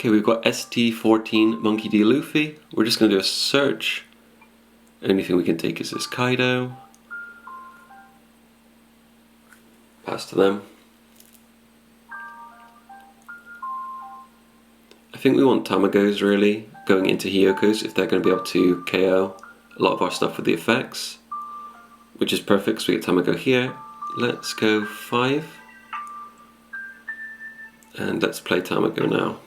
Okay, we've got ST14 Monkey D Luffy. We're just going to do a search. Anything we can take is this Kaido. Pass to them. I think we want Tamagos really going into Hiyoko's if they're going to be able to KO a lot of our stuff with the effects, which is perfect because we get Tamago here. Let's go 5 and let's play Tamago now.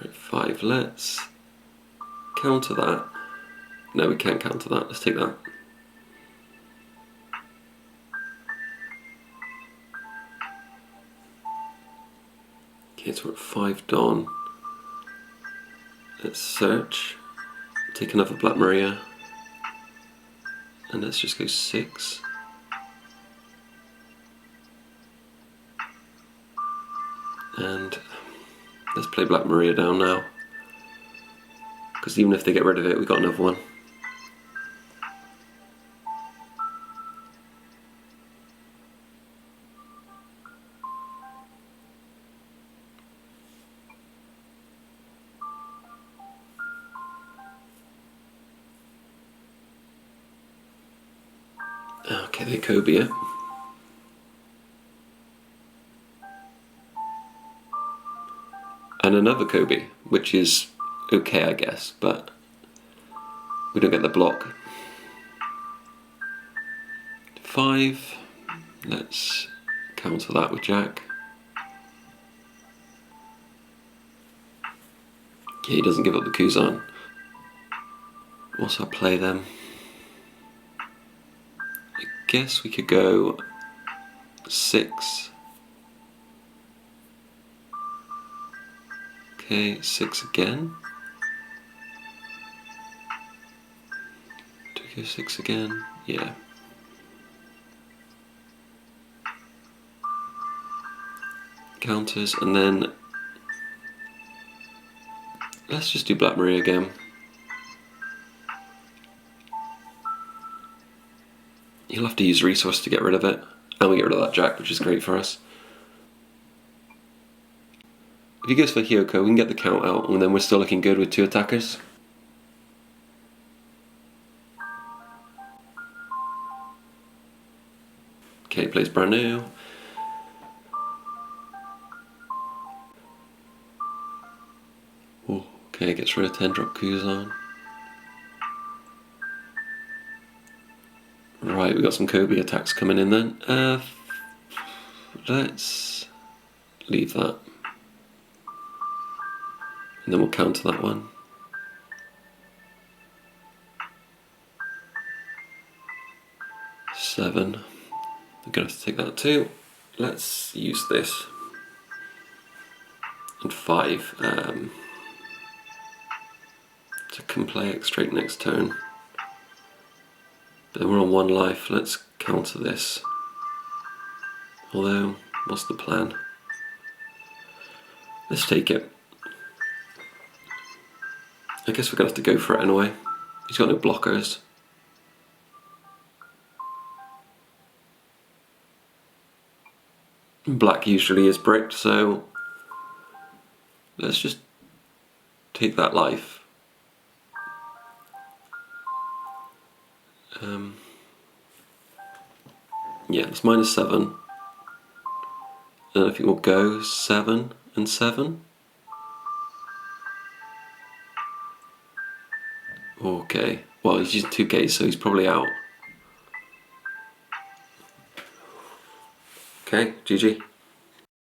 Right, 5, let's counter that. No, we can't counter that, let's take that. Okay, so we're at 5 Dawn. Let's search, take another Black Maria, and let's just go 6. And let's play Black Maria down now, because even if they get rid of it, we've got another one. Okay, they Kobe it. And another Kobe, which is okay I guess, but we don't get the block. 5, let's counter that with Jack. Okay, he doesn't give up the Kuzan. What's our play then? I guess we could go 6. Okay, 6 again. Do we go 6 again? Yeah. Counters, and then let's just do Black Maria again. You'll have to use resource to get rid of it, and we get rid of that Jack, which is great for us. If he goes for Hiyoko, we can get the count out, and then we're still looking good with 2 attackers. Okay, plays brand new. Ooh, okay, gets rid of 10 drop Kuzan. Right, we got some Kobe attacks coming in then. Let's leave that. And then we'll counter that one. Seven. We're going to have to take that too. Let's use this. And 5. So can play it straight next turn. Then we're on 1 life. Let's counter this. Although, what's the plan? Let's take it. I guess we're going to have to go for it anyway. He's got no blockers. Black usually is bricked, so let's just take that life. Yeah, it's -7. And I think we'll go 7 and 7. Okay, well he's using 2Ks, so he's probably out. Okay, GG.